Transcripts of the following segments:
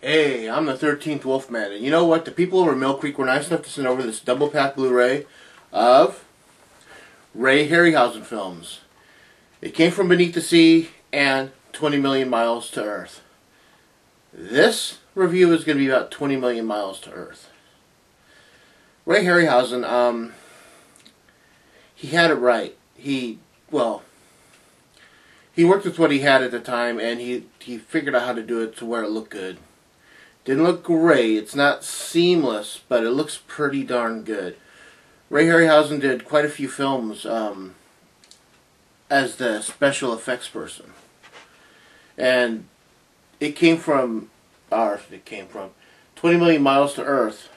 Hey, I'm the 13th Wolfman, and you know what? The people over Mill Creek were nice enough to send over this double pack Blu-ray of Ray Harryhausen films. It came from Beneath the Sea and 20 Million Miles to Earth. This review is going to be about 20 million miles to Earth. Ray Harryhausen, he had it right. He worked with what he had at the time, and he figured out how to do it to where it looked good. Didn't look great. It's not seamless, but it looks pretty darn good. Ray Harryhausen did quite a few films as the special effects person. And it came from 20 Million Miles to Earth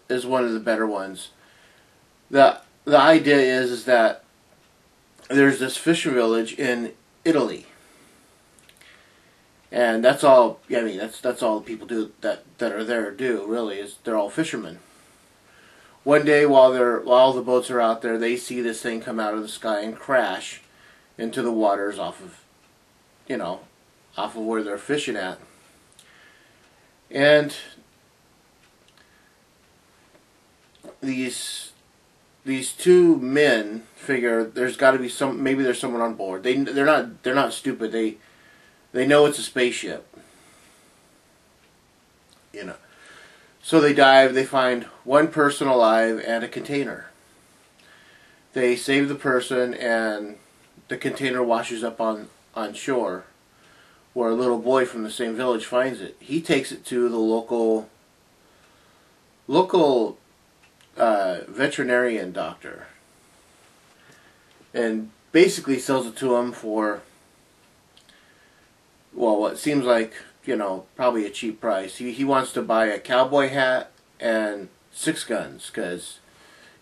is one of the better ones. The idea is that there's this fishing village in Italy. And that's all. I mean, that's all the people do that are there do. Really, is they're all fishermen. One day, while the boats are out there, they see this thing come out of the sky and crash into the waters off of where they're fishing at. And these two men figure there's got to be maybe there's someone on board. They're not stupid. They know it's a spaceship. So they dive, they find one person alive and a container. They save the person, and the container washes up on shore, where a little boy from the same village finds it. He takes it to the local veterinarian doctor, and basically sells it to him for, well, what seems like, probably a cheap price. He wants to buy a cowboy hat and 6 guns, because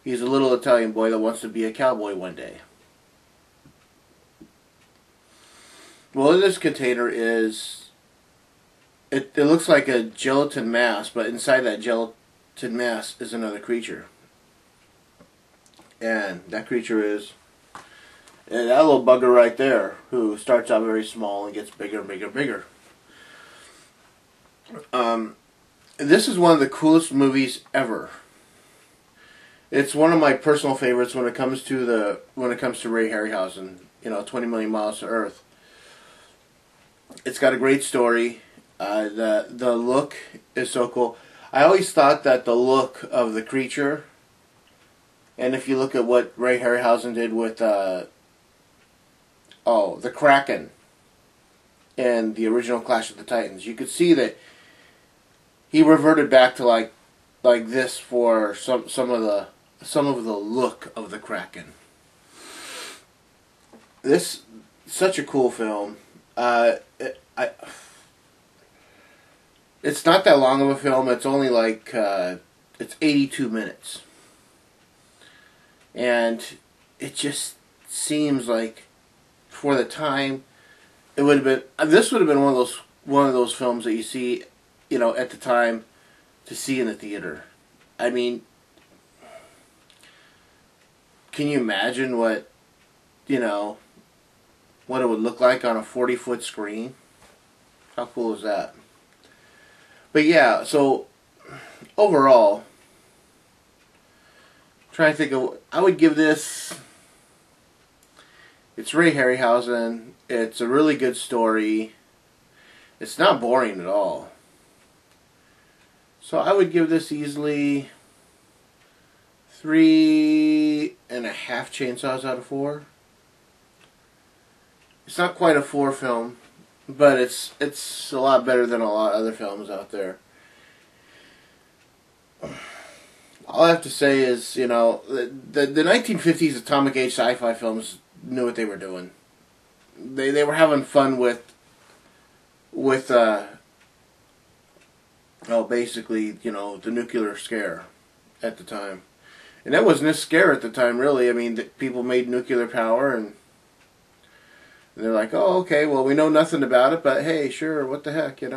he's a little Italian boy that wants to be a cowboy one day. Well, in this container it looks like a gelatin mass, but inside that gelatin mass is another creature. And that creature is that little bugger right there, who starts out very small and gets bigger and bigger and bigger. This is one of the coolest movies ever. It's one of my personal favorites when it comes to Ray Harryhausen. 20 Million Miles to Earth. It's got a great story. The look is so cool. I always thought that the look of the creature, and if you look at what Ray Harryhausen did with the Kraken in the original Clash of the Titans, you could see that he reverted back to like this for some of the look of the Kraken. This such a cool film. It's not that long of a film. It's only it's 82 minutes, and it just seems like, for the time, it would have been. This would have been one of those films that you see, at the time, to see in the theater. I mean, can you imagine what it would look like on a 40-foot screen? How cool is that? But yeah, so overall, trying to think of, I would give this. It's Ray Harryhausen. It's a really good story. It's not boring at all. So I would give this easily 3.5 chainsaws out of 4. It's not quite a 4 film, but it's a lot better than a lot of other films out there. All I have to say is, the 1950s atomic age sci-fi films knew what they were doing. They were having fun with basically, the nuclear scare at the time. And that wasn't a scare at the time, really. I mean, people made nuclear power, and they're like, oh, okay, well, we know nothing about it, but hey, sure, what the heck, They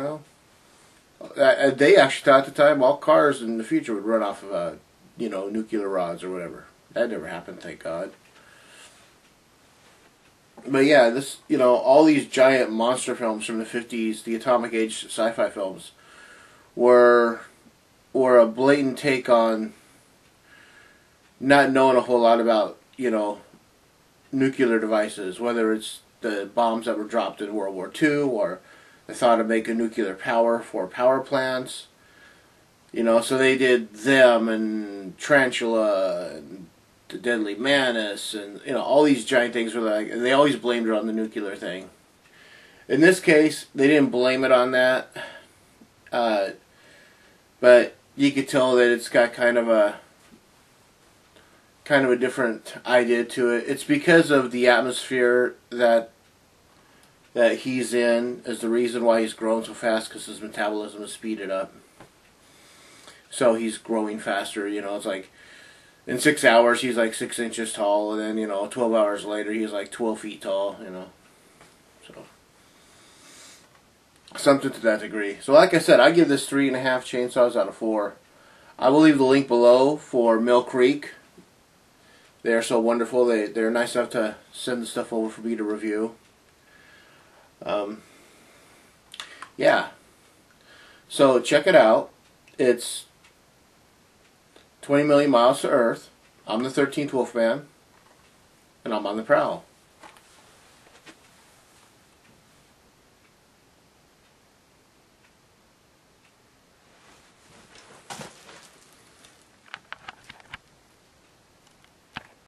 actually thought at the time all cars in the future would run off of, nuclear rods or whatever. That never happened, thank God. But yeah, this, all these giant monster films from the 50s, the atomic age sci-fi films, were a blatant take on not knowing a whole lot about, you know, nuclear devices, whether it's the bombs that were dropped in World War II or the thought of making nuclear power for power plants. You know, so they did them and Tarantula and the Deadly Menace and, you know, all these giant things were like, and they always blamed it on the nuclear thing. In this case, they didn't blame it on that, but you could tell that it's got kind of a different idea to it. It's because of the atmosphere that he's in is the reason why he's growing so fast, because his metabolism is speeded up. So he's growing faster, you know, it's like in 6 hours he's like 6 inches tall, and then, you know, 12 hours later he's like 12 feet tall, you know. So something to that degree. So like I said, I give this 3.5 chainsaws out of 4. I will leave the link below for Mill Creek. They are so wonderful. They're nice enough to send the stuff over for me to review. Yeah. So check it out. It's 20 million miles to Earth. I'm the 13th Wolfman, and I'm on the prowl.